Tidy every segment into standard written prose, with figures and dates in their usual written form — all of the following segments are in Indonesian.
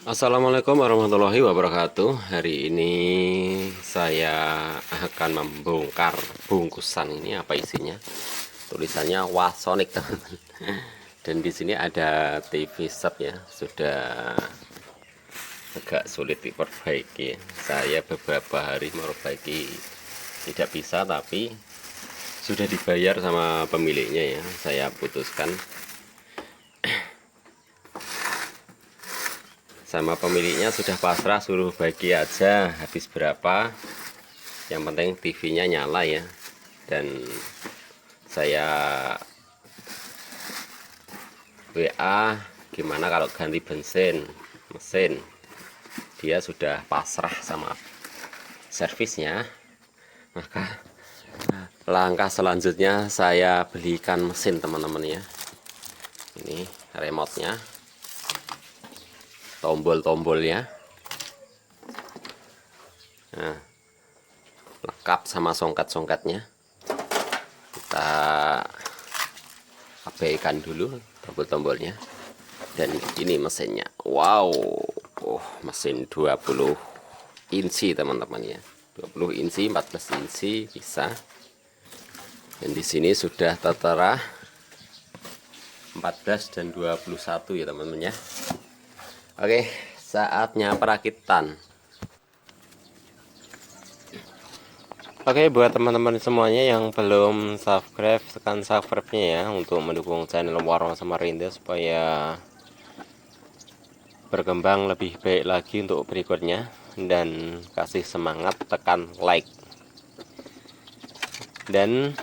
Assalamualaikum warahmatullahi wabarakatuh. Hari ini saya akan membongkar bungkusan ini, apa isinya. Tulisannya Wasonic, teman-teman. Dan di sini ada TV sub ya, sudah agak sulit diperbaiki. Saya beberapa hari memperbaiki tidak bisa, tapi sudah dibayar sama pemiliknya ya. Saya putuskan sama pemiliknya, sudah pasrah, suruh bagi aja habis berapa, yang penting TV-nya nyala ya. Dan saya WA gimana kalau ganti bensin mesin, dia sudah pasrah sama servisnya. Maka langkah selanjutnya saya belikan mesin, teman-teman ya. Ini remote-nya, tombol-tombolnya, nah, lengkap sama songket-songketnya. Kita abaikan dulu tombol-tombolnya. Dan ini mesinnya. Wow, mesin 20 inci teman-teman ya. 20 inci, 14 inci bisa. Dan di sini sudah tertera 14 dan 21 ya teman-teman ya. Oke, saatnya perakitan. Oke, buat teman-teman semuanya yang belum subscribe, tekan subscribe-nya ya, untuk mendukung channel Warung Samarinda supaya berkembang lebih baik lagi untuk berikutnya. Dan kasih semangat, tekan like dan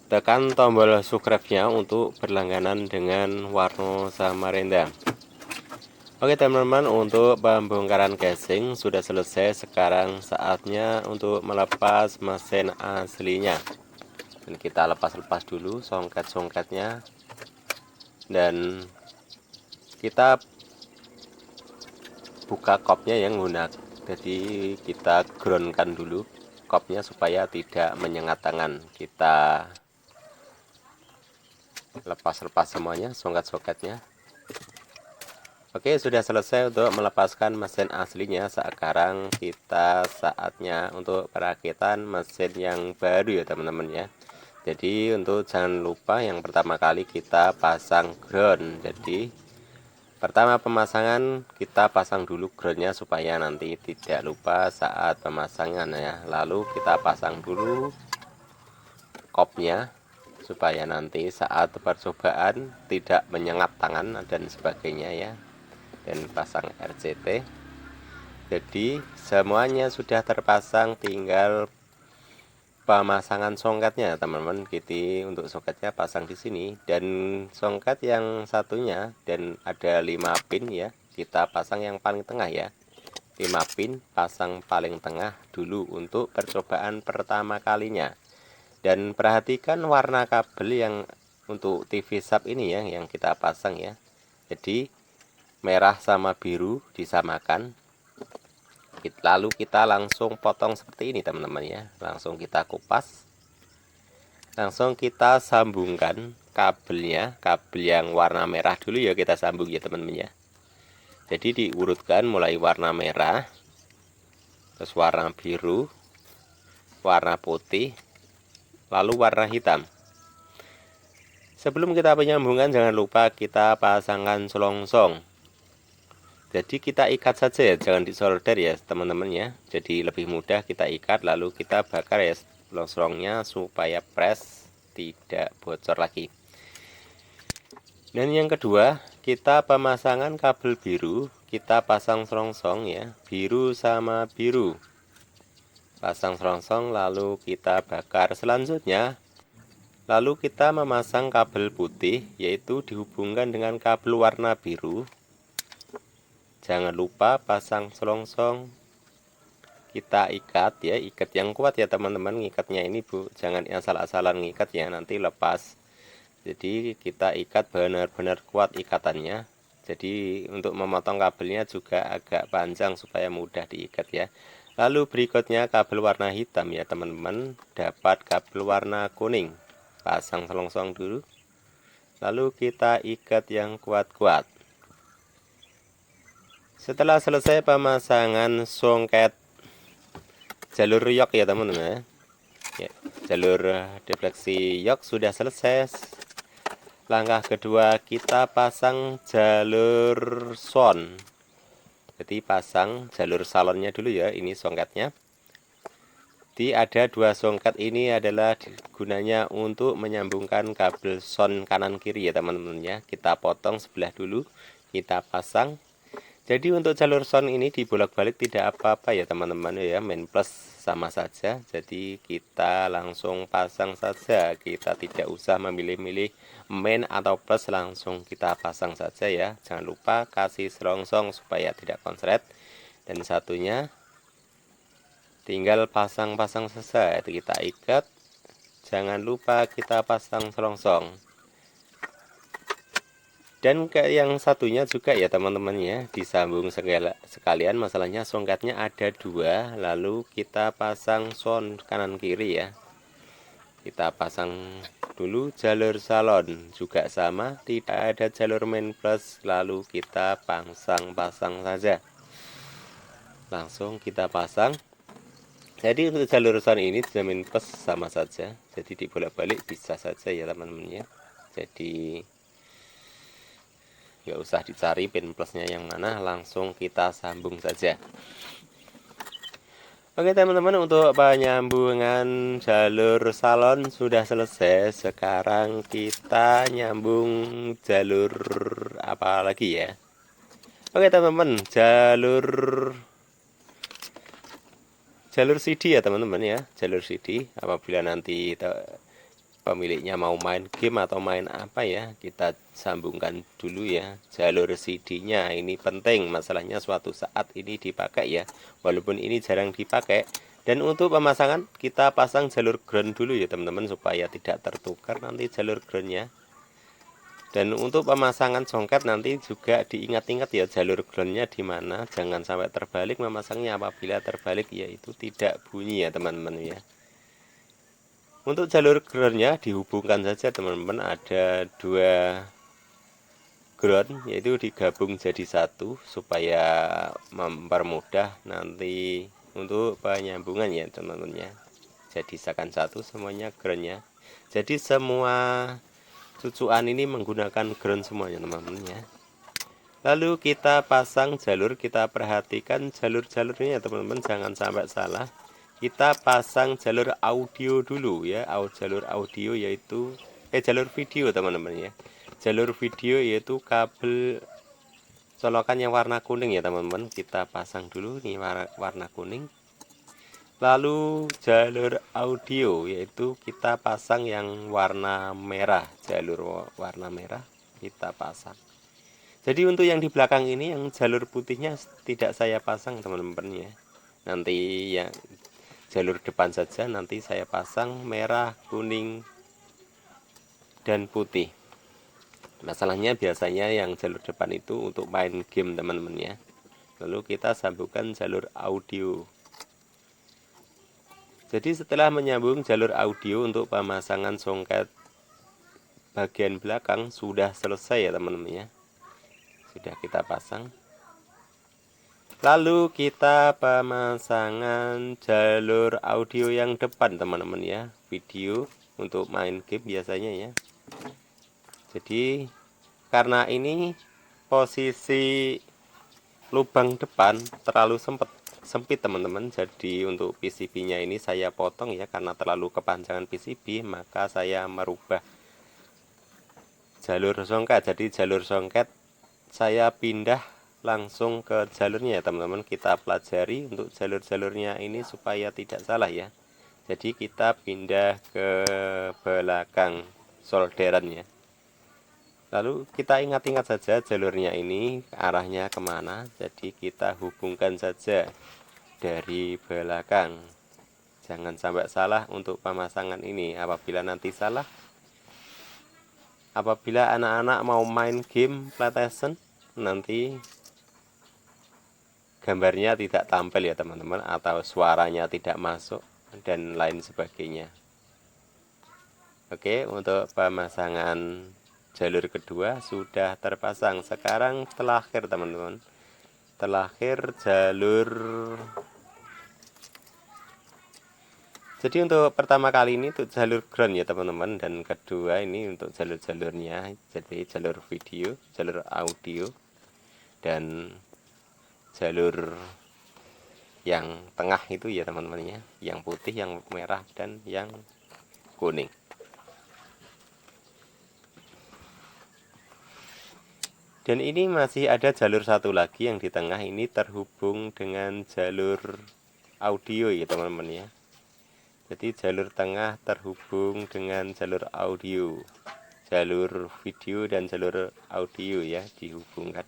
tekan tombol subscribe-nya untuk berlangganan dengan Warno Samarinda. Oke teman-teman, untuk pembongkaran casing sudah selesai. Sekarang saatnya untuk melepas mesin aslinya. Dan kita lepas-lepas dulu songket-songketnya, dan kita buka kopnya yang lunak. Jadi kita groundkan dulu kopnya supaya tidak menyengat tangan. Kita lepas-lepas semuanya songket-songketnya. Oke, sudah selesai untuk melepaskan mesin aslinya. Sekarang kita saatnya untuk perakitan mesin yang baru ya teman-teman ya. Jadi untuk jangan lupa, yang pertama kali kita pasang ground. Jadi pertama pemasangan kita pasang dulu groundnya supaya nanti tidak lupa saat pemasangan ya. Lalu kita pasang dulu kopnya supaya nanti saat percobaan tidak menyengat tangan dan sebagainya ya. Dan pasang RCT. Jadi semuanya sudah terpasang, tinggal pemasangan songketnya teman-teman. Jadi untuk songketnya pasang di sini, dan songket yang satunya, dan ada 5 pin ya, kita pasang yang paling tengah ya. 5 pin pasang paling tengah dulu untuk percobaan pertama kalinya. Dan perhatikan warna kabel yang untuk TV sub ini ya, yang kita pasang ya. Jadi merah sama biru disamakan. Lalu kita langsung potong seperti ini teman-teman ya. Langsung kita kupas, langsung kita sambungkan kabelnya. Kabel yang warna merah dulu ya kita sambung ya teman-teman ya. Jadi diurutkan mulai warna merah, terus warna biru, warna putih, lalu warna hitam. Sebelum kita penyambungan jangan lupa kita pasangkan selongsong. Jadi kita ikat saja ya, jangan disolder ya teman-teman ya. Jadi lebih mudah, kita ikat lalu kita bakar ya selongsongnya supaya press tidak bocor lagi. Dan yang kedua, kita pemasangan kabel biru, kita pasang selongsong ya, biru sama biru. Pasang selongsong lalu kita bakar. Selanjutnya lalu kita memasang kabel putih, yaitu dihubungkan dengan kabel warna biru. Jangan lupa pasang selongsong, kita ikat ya, ikat yang kuat ya teman-teman. Ngikatnya ini jangan asal-asalan ngikat ya, nanti lepas. Jadi kita ikat benar-benar kuat ikatannya. Jadi untuk memotong kabelnya juga agak panjang supaya mudah diikat ya. Lalu berikutnya kabel warna hitam ya teman-teman, dapat kabel warna kuning. Pasang selongsong dulu, lalu kita ikat yang kuat-kuat. Setelah selesai pemasangan songket jalur yok ya teman-teman ya, jalur defleksi yok sudah selesai. Langkah kedua kita pasang jalur son. Jadi pasang jalur salonnya dulu ya, ini songketnya. Jadi ada dua songket ini adalah gunanya untuk menyambungkan kabel son kanan kiri ya teman-teman ya. Kita potong sebelah dulu, kita pasang. Jadi untuk jalur son ini dibolak-balik tidak apa-apa ya teman-teman ya, main plus sama saja. Jadi kita langsung pasang saja, kita tidak usah memilih-milih main atau plus, langsung kita pasang saja ya. Jangan lupa kasih selongsong supaya tidak konslet. Dan satunya tinggal pasang-pasang saja, kita ikat. Jangan lupa kita pasang selongsong. Dan ke yang satunya juga ya teman-teman ya, disambung sekalian. Masalahnya songketnya ada dua, lalu kita pasang son kanan kiri ya. Kita pasang dulu jalur salon juga sama, tidak ada jalur main plus, lalu kita pasang saja. Langsung kita pasang. Jadi untuk jalur son ini main plus sama saja, jadi dibolak-balik bisa saja ya teman-teman ya. Jadi nggak usah dicari pin plusnya yang mana, langsung kita sambung saja. Oke teman-teman, untuk penyambungan jalur salon sudah selesai. Sekarang kita nyambung jalur apa lagi ya. Oke teman-teman, jalur CD ya teman-teman ya, jalur CD. Apabila nanti pemiliknya mau main game atau main apa ya, kita sambungkan dulu ya jalur CD-nya. Ini penting, masalahnya suatu saat ini dipakai ya, walaupun ini jarang dipakai. Dan untuk pemasangan kita pasang jalur ground dulu ya teman-teman, supaya tidak tertukar nanti jalur groundnya. Dan untuk pemasangan songket nanti juga diingat-ingat ya jalur groundnya di mana, jangan sampai terbalik memasangnya. Apabila terbalik yaitu tidak bunyi ya teman-teman ya. Untuk jalur groundnya dihubungkan saja teman-teman, ada dua ground yaitu digabung jadi satu supaya mempermudah nanti untuk penyambungan ya teman-teman ya. Jadi seakan satu semuanya groundnya. Jadi semua cucuan ini menggunakan ground semuanya teman-teman ya. Lalu kita pasang jalur, kita perhatikan jalur-jalurnya teman-teman, jangan sampai salah. Kita pasang jalur audio dulu ya, jalur audio yaitu jalur video teman-teman ya. Jalur video yaitu kabel colokan yang warna kuning ya teman-teman, kita pasang dulu ini warna kuning. Lalu jalur audio yaitu kita pasang yang warna merah, jalur warna merah kita pasang. Jadi untuk yang di belakang ini yang jalur putihnya tidak saya pasang teman-teman ya. Nanti yang jalur depan saja nanti saya pasang merah, kuning, dan putih. Masalahnya biasanya yang jalur depan itu untuk main game teman-teman ya. Lalu kita sambungkan jalur audio. Jadi setelah menyambung jalur audio untuk pemasangan songket bagian belakang sudah selesai ya teman-teman ya. Sudah kita pasang. Lalu kita pemasangan jalur audio yang depan teman-teman ya, video untuk main game biasanya ya. Jadi karena ini posisi lubang depan terlalu sempit teman-teman, jadi untuk PCB-nya ini saya potong ya, karena terlalu kepanjangan PCB maka saya merubah jalur songket. Jadi jalur songket saya pindah langsung ke jalurnya ya teman-teman. Kita pelajari untuk jalur-jalurnya ini supaya tidak salah ya. Jadi kita pindah ke belakang solderannya. Lalu kita ingat-ingat saja jalurnya ini arahnya kemana. Jadi kita hubungkan saja dari belakang. Jangan sampai salah untuk pemasangan ini. Apabila anak-anak mau main game PlayStation, nanti gambarnya tidak tampil ya teman-teman, atau suaranya tidak masuk dan lain sebagainya. Oke, untuk pemasangan jalur kedua sudah terpasang. Sekarang terakhir teman-teman, terakhir jalur. Jadi untuk pertama kali ini untuk jalur ground ya teman-teman, dan kedua ini untuk jalur-jalurnya, jadi jalur video, jalur audio, dan jalur yang tengah itu ya teman-teman ya, yang putih, yang merah, dan yang kuning. Dan ini masih ada jalur satu lagi yang di tengah ini terhubung dengan jalur audio ya teman-teman ya. Jadi jalur tengah terhubung dengan jalur audio, jalur video dan jalur audio ya dihubungkan.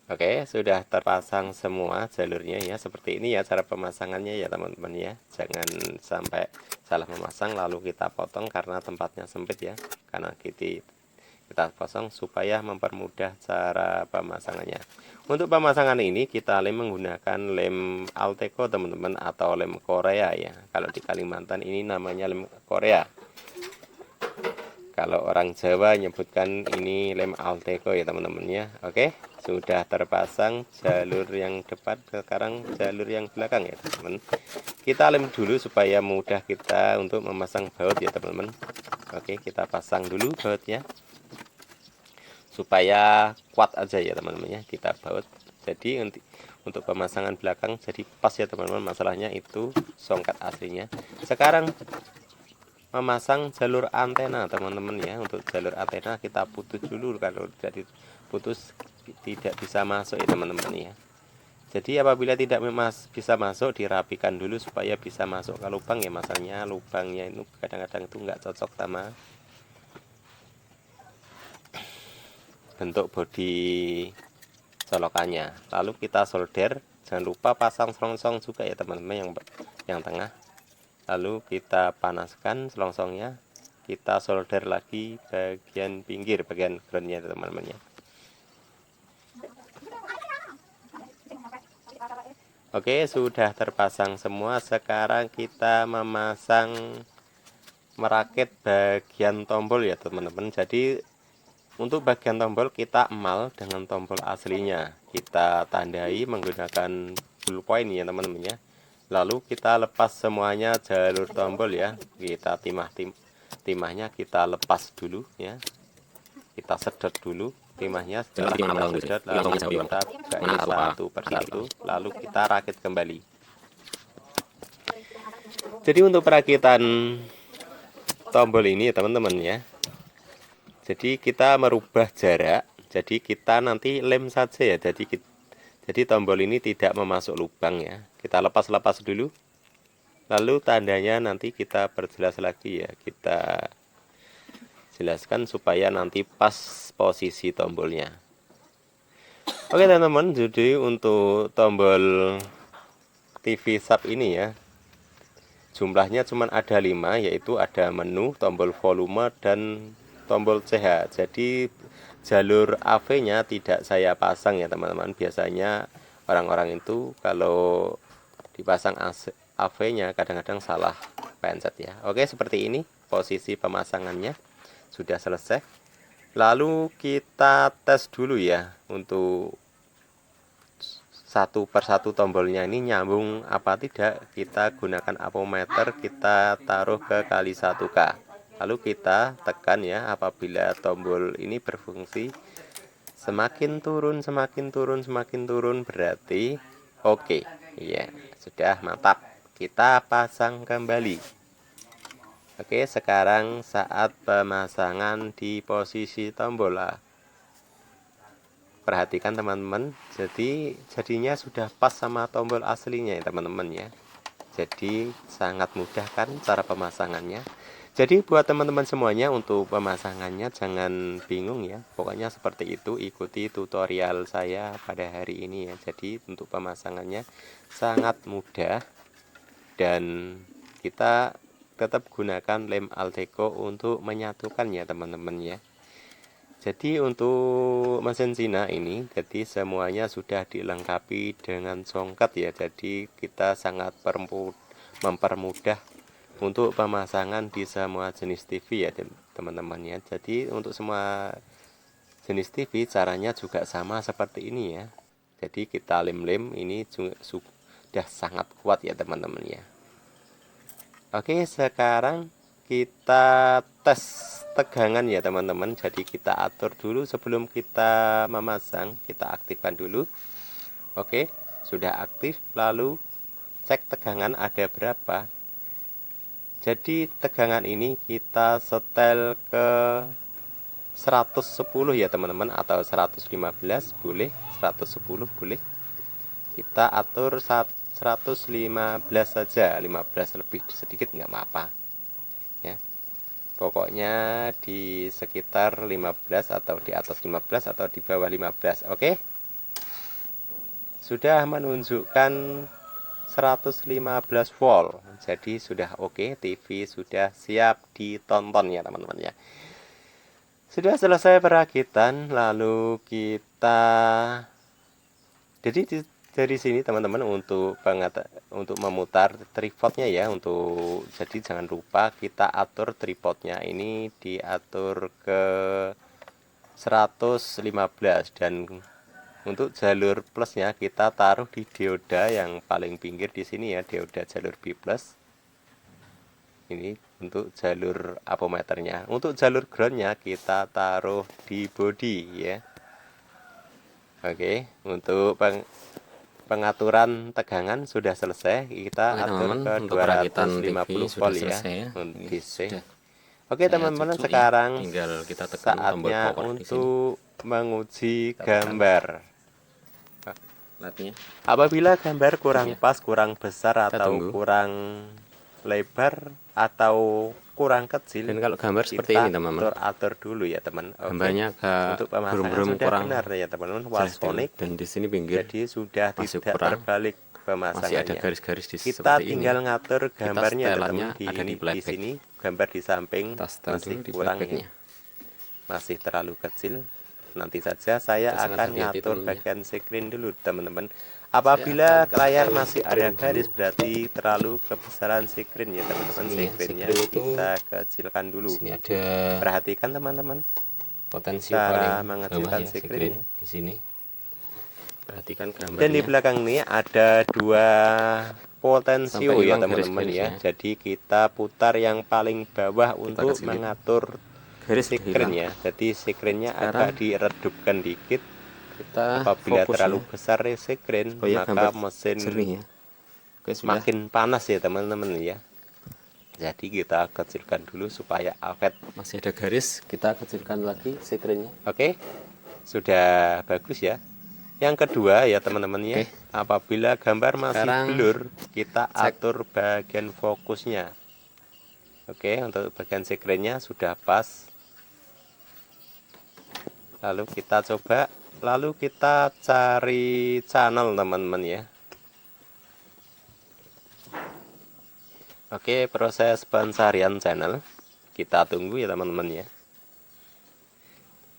Oke, sudah terpasang semua jalurnya ya, seperti ini ya cara pemasangannya ya teman-teman ya. Jangan sampai salah memasang lalu kita potong karena tempatnya sempit ya, karena kita pasang supaya mempermudah cara pemasangannya. Untuk pemasangan ini kita menggunakan lem Alteco teman-teman, atau lem Korea ya. Kalau di Kalimantan ini namanya lem Korea. Kalau orang Jawa nyebutkan ini lem Alteco ya teman-teman ya. Oke, sudah terpasang jalur yang depan, sekarang jalur yang belakang ya teman-teman. Kita lem dulu supaya mudah kita untuk memasang baut ya teman-teman. Oke, kita pasang dulu bautnya supaya kuat aja ya teman-teman ya, kita baut. Jadi untuk pemasangan belakang jadi pas ya teman-teman, masalahnya itu songket aslinya. Sekarang memasang jalur antena teman-teman ya. Untuk jalur antena kita putus dulu, kalau tidak putus tidak bisa masuk ya teman-teman ya. Jadi apabila tidak bisa masuk, dirapikan dulu supaya bisa masuk ke lubang ya. Masalahnya lubangnya itu kadang-kadang itu nggak cocok sama bentuk bodi colokannya. Lalu kita solder, jangan lupa pasang selongsong juga ya teman-teman yang tengah. Lalu kita panaskan selongsongnya, kita solder lagi bagian pinggir, bagian groundnya teman-teman ya. Oke, sudah terpasang semua. Sekarang kita merakit bagian tombol ya teman-teman. Jadi untuk bagian tombol kita emal dengan tombol aslinya, kita tandai menggunakan ballpoint ya teman-teman ya. Lalu kita lepas semuanya jalur tombol ya, kita timahnya kita lepas dulu ya, kita sedot dulu timahnya. Setelah kita sedot lalu kita buka satu persatu, lalu kita rakit kembali. Jadi untuk perakitan tombol ini ya teman-teman ya, jadi kita merubah jarak, jadi kita nanti lem saja ya, jadi tombol ini tidak memasuk lubang ya. Kita lepas dulu, lalu tandanya nanti kita perjelas lagi ya, kita jelaskan supaya nanti pas posisi tombolnya. Oke teman-teman, jadi untuk tombol TV sub ini ya, jumlahnya cuma ada 5, yaitu ada menu, tombol volume, dan tombol CH. Jadi jalur AV-nya tidak saya pasang ya teman-teman. Biasanya orang-orang itu kalau dipasang AV-nya kadang-kadang salah pencet ya. Oke, seperti ini posisi pemasangannya sudah selesai. Lalu kita tes dulu ya untuk satu persatu tombolnya ini nyambung apa tidak. Kita gunakan apometer, kita taruh ke kali 1K. Lalu kita tekan ya, apabila tombol ini berfungsi semakin turun berarti oke. Ya, sudah mantap. Kita pasang kembali. Oke, sekarang saat pemasangan di posisi tombol lah. Perhatikan teman-teman, jadinya sudah pas sama tombol aslinya ya teman-teman ya. Jadi sangat mudah kan cara pemasangannya. Jadi buat teman-teman semuanya, untuk pemasangannya jangan bingung ya. Pokoknya seperti itu, ikuti tutorial saya pada hari ini ya. Jadi untuk pemasangannya sangat mudah, dan kita tetap gunakan lem Alteco untuk menyatukannya teman-teman ya. Jadi untuk mesin Cina ini, jadi semuanya sudah dilengkapi dengan songket ya. Jadi kita sangat mempermudah untuk pemasangan di semua jenis TV ya teman-teman ya. Jadi untuk semua jenis TV caranya juga sama seperti ini ya. Jadi kita lem-lem ini sudah sangat kuat ya teman-teman ya. Oke, sekarang kita tes tegangan ya teman-teman. Jadi kita atur dulu sebelum kita memasang, kita aktifkan dulu. Oke, sudah aktif, lalu cek tegangan ada berapa. Jadi tegangan ini kita setel ke 110 ya teman-teman, atau 115 boleh, 110 boleh. Kita atur 115 saja, 15 lebih sedikit nggak apa-apa ya. Pokoknya di sekitar 15 atau di atas 15 atau di bawah 15. Oke. Sudah menunjukkan 115 volt. Jadi sudah oke, TV sudah siap ditonton ya teman-teman ya. Sudah selesai perakitan, lalu kita dari sini teman-teman untuk memutar tripodnya ya, jadi jangan lupa kita atur tripodnya ini diatur ke 115, dan untuk jalur plusnya kita taruh di dioda yang paling pinggir di sini ya, dioda jalur B plus. Ini untuk jalur apometernya. Untuk jalur groundnya kita taruh di body ya. Oke, untuk pengaturan tegangan sudah selesai. Kita atur ke 250 volt ya, DC. Oke teman-teman, sekarang tinggal kita tekan saatnya untuk menguji gambar. Apabila gambar kurang pas, kurang besar, atau kurang lebar, atau kurang kecil, dan kalau gambar seperti ini teman-teman, atur dulu ya teman. gambarnya agak untuk pemasangan sudah kurang benar ya teman-teman, Wasonic, dan di sini pinggir jadi sudah masih tidak kurang, terbalik pemasangannya. masih ada garis-garis di kita seperti tinggal ini. ngatur gambarnya setelannya teman, ada di sini gambar di samping masih kurang ya, masih terlalu kecil. Nanti saja saya akan ngatur bagian screen dulu teman-teman. Apabila layar masih ada garis berarti terlalu kebesaran screen ya teman-teman. Screennya kita kecilkan dulu. Perhatikan teman-teman potensi cara paling mengecilkan ya, screen di sini. Perhatikan gambarnya. Dan di belakang ini ada dua potensio ya teman-teman ya. Jadi kita putar yang paling bawah untuk mengatur screen ya. Jadi screennya agak diredupkan dikit. Apabila terlalu besar screen, maka mesin ya. makin panas ya teman-teman ya. Jadi kita kecilkan dulu supaya awet. Masih ada garis, kita kecilkan lagi screennya. Oke, sudah bagus ya. Yang kedua ya teman-teman ya, apabila gambar masih blur, kita atur bagian fokusnya. Oke, untuk bagian screennya sudah pas. Lalu kita coba, lalu kita cari channel teman-teman ya. Oke, proses pencarian channel kita tunggu ya teman-teman ya.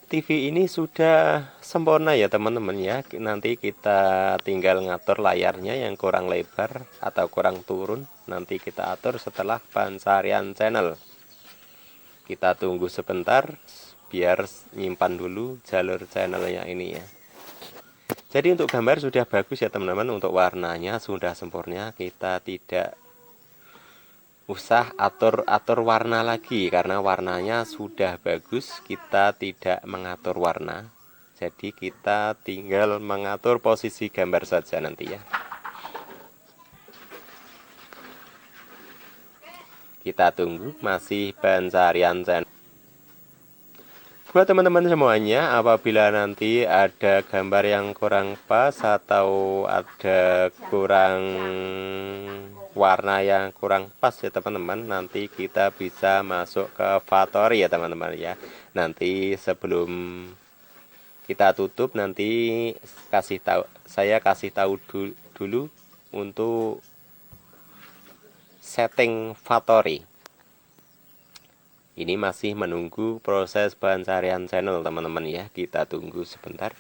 TV ini sudah sempurna ya teman-teman ya. Nanti kita tinggal ngatur layarnya yang kurang lebar atau kurang turun, nanti kita atur setelah pencarian channel. Kita tunggu sebentar biar nyimpan dulu jalur channelnya ini ya. Jadi untuk gambar sudah bagus ya teman-teman. Untuk warnanya sudah sempurna, kita tidak usah atur warna lagi karena warnanya sudah bagus. Kita tidak mengatur warna, jadi kita tinggal mengatur posisi gambar saja nanti ya. Kita tunggu masih pencarian channel. Buat teman-teman semuanya, apabila nanti ada gambar yang kurang pas atau ada kurang warna yang kurang pas ya teman-teman, nanti kita bisa masuk ke Fattori ya teman-teman ya. Nanti sebelum kita tutup, nanti saya kasih tahu dulu untuk setting Fattori. Ini masih menunggu proses pencarian channel teman-teman ya, kita tunggu sebentar.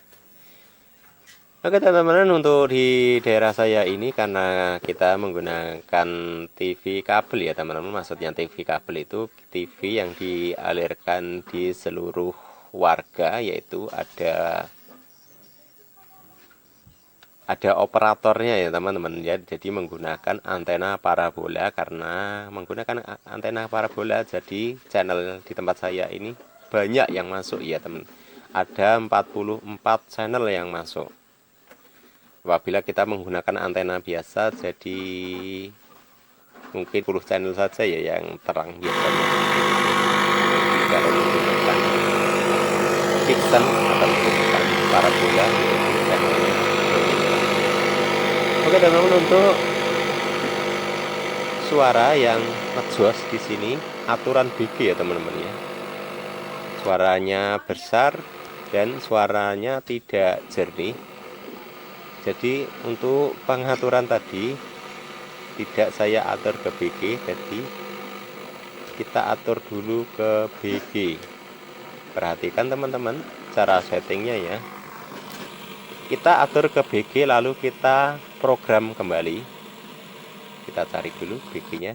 Oke teman-teman, untuk di daerah saya ini karena kita menggunakan TV kabel ya teman-teman. Maksudnya TV kabel itu TV yang dialirkan di seluruh warga, yaitu ada operatornya ya teman-teman ya. Jadi menggunakan antena parabola. Karena menggunakan antena parabola, jadi channel di tempat saya ini banyak yang masuk ya teman. Ada 44 channel yang masuk. Apabila kita menggunakan antena biasa, jadi mungkin 10 channel saja ya yang terang biasanya. Kalau menggunakan Vixen atau menggunakan parabola, channelnya. Oke teman-teman, untuk suara yang ngejos di sini aturan BG ya teman-teman ya. Suaranya besar dan suaranya tidak jernih. Jadi untuk pengaturan tadi tidak saya atur ke BG, jadi kita atur dulu ke BG. Perhatikan teman-teman cara settingnya ya. Kita atur ke BG lalu kita program kembali. Kita cari dulu BG-nya.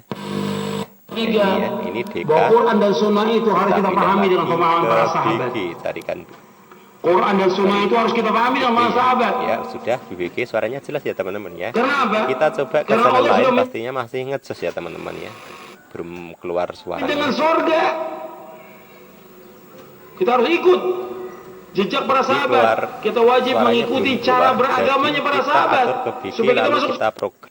Ya, ini DK. Bahwa Quran dan Sunnah itu harus kita pahami dengan pemahaman para sahabat. BG, carikan Quran dan Sunnah itu harus kita pahami dengan para sahabat. ya. Sudah di BG suaranya jelas ya teman-teman ya. Kenapa? Kita coba ke Karena channel Allah lain, sudah pastinya masih ngejos ya teman-teman ya. Belum keluar suaranya. dengan surga. Kita harus ikut jejak para sahabat. Kita wajib Suaranya mengikuti belum cara keluar. beragamanya Jadi para kita sahabat atur ke BG, supaya kita lalu masuk. kita program.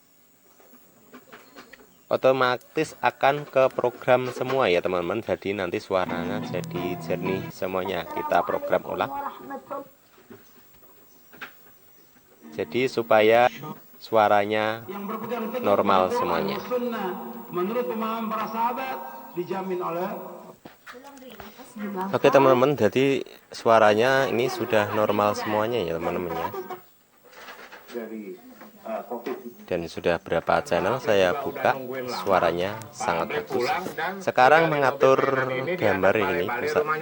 Otomatis akan ke program semua ya teman-teman. Jadi nanti suaranya jadi jernih semuanya. Kita program ulang. Jadi supaya suaranya Yang berpegang teguh normal kepada Quran semuanya. dan Sunnah menurut pemahaman para sahabat dijamin oleh Oke teman-teman, jadi suaranya ini sudah normal semuanya ya teman-teman ya. Dan sudah berapa channel saya buka, suaranya sangat bagus. Sekarang mengatur gambar ini,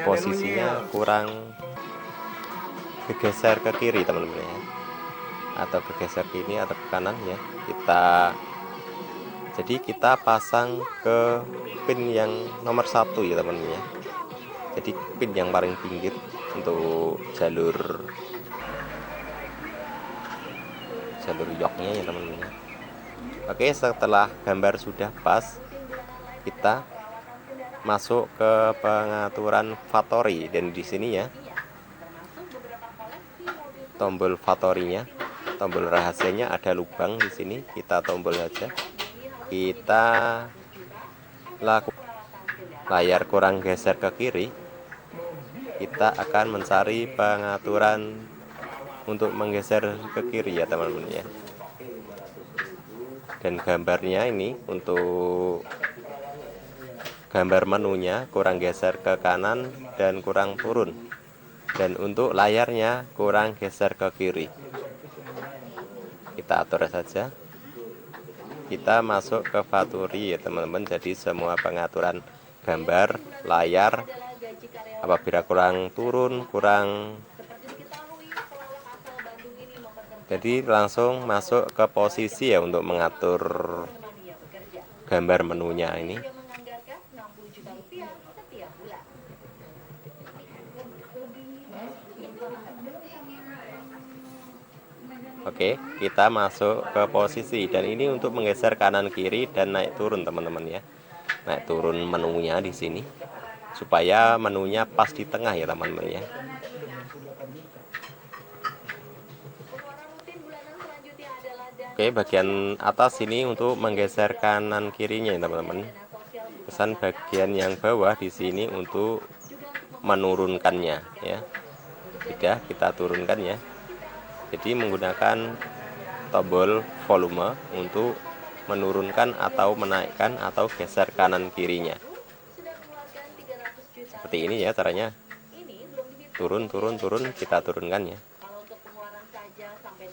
posisinya kurang bergeser ke kiri teman-teman ya, atau bergeser ke kiri atau ke kanan ya. Jadi kita pasang ke pin yang nomor 1 ya teman-teman ya. Jadi pin yang paling pinggir untuk jalur yoknya ya teman-teman ya. Oke, setelah gambar sudah pas, kita masuk ke pengaturan factory. Dan di sini ya, tombol factory-nya, tombol rahasianya ada lubang di sini. Kita tombol aja. Kita lakukan layar kurang geser ke kiri. Kita akan mencari pengaturan untuk menggeser ke kiri ya teman-teman ya. Dan gambarnya ini untuk gambar menunya kurang geser ke kanan dan kurang turun. Dan untuk layarnya kurang geser ke kiri. Kita atur saja. Kita masuk ke factory ya teman-teman. Jadi semua pengaturan gambar, layar, apabila kurang turun, jadi langsung masuk ke posisi ya untuk mengatur gambar menunya ini. Oke, kita masuk ke posisi, dan ini untuk menggeser kanan kiri dan naik turun teman-teman ya. Naik turun menunya di sini supaya menunya pas di tengah ya teman-teman ya. Oke, bagian atas ini untuk menggeser kanan kirinya ya teman-teman. Pesan bagian yang bawah di sini untuk menurunkannya ya. Sudah kita turunkan ya. Jadi menggunakan tombol volume untuk menurunkan atau menaikkan atau geser kanan kirinya. Seperti ini ya caranya. Turun, kita turunkan ya.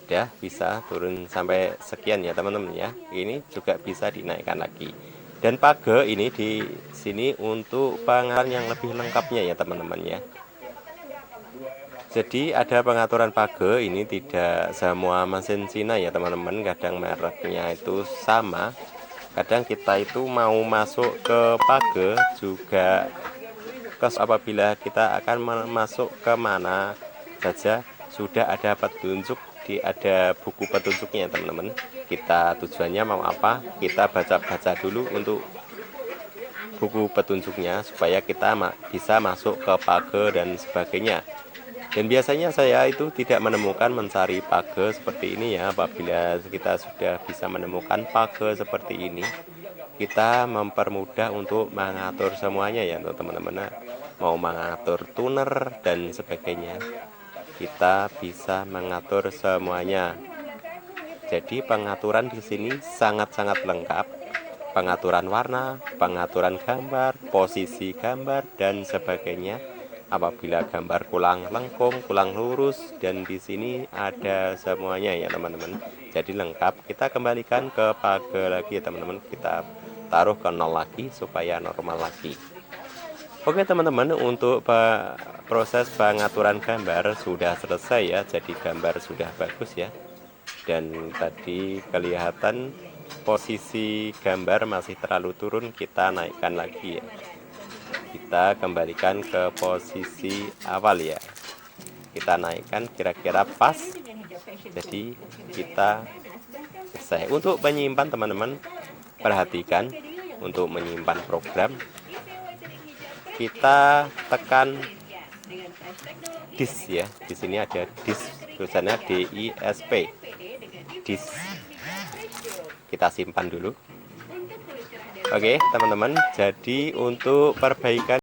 Udah bisa turun sampai sekian ya teman-teman ya. Ini juga bisa dinaikkan lagi. Dan page ini di sini untuk pengaturan yang lebih lengkapnya ya teman-teman ya. Jadi ada pengaturan page, ini tidak semua mesin Cina ya teman-teman, kadang mereknya itu sama, kadang kita itu mau masuk ke page juga apabila kita akan masuk ke mana saja sudah ada petunjuk, ada buku petunjuknya teman-teman. Kita tujuannya mau apa, kita baca-baca dulu untuk buku petunjuknya supaya kita bisa masuk ke page dan sebagainya. Dan biasanya saya itu tidak menemukan mencari page seperti ini ya. Apabila kita sudah bisa menemukan page seperti ini, kita mempermudah untuk mengatur semuanya ya teman-teman. Mau mengatur tuner dan sebagainya, kita bisa mengatur semuanya. Jadi pengaturan di sini sangat-sangat lengkap. Pengaturan warna, pengaturan gambar, posisi gambar dan sebagainya. Apabila gambar kurang lengkung, kurang lurus, dan di sini ada semuanya ya teman-teman. Jadi lengkap. Kita kembalikan ke page lagi ya teman-teman. Kita taruh ke 0 lagi supaya normal lagi. Oke teman-teman, untuk proses pengaturan gambar sudah selesai ya. Jadi gambar sudah bagus ya. Dan tadi kelihatan posisi gambar masih terlalu turun, kita naikkan lagi ya. Kita kembalikan ke posisi awal ya, kita naikkan kira-kira pas. Jadi kita selesai. Untuk menyimpan teman-teman, perhatikan untuk menyimpan program, kita tekan disk ya. Di sini ada disk, tulisannya DISP, disk. Kita simpan dulu. Oke teman-teman, jadi untuk perbaikan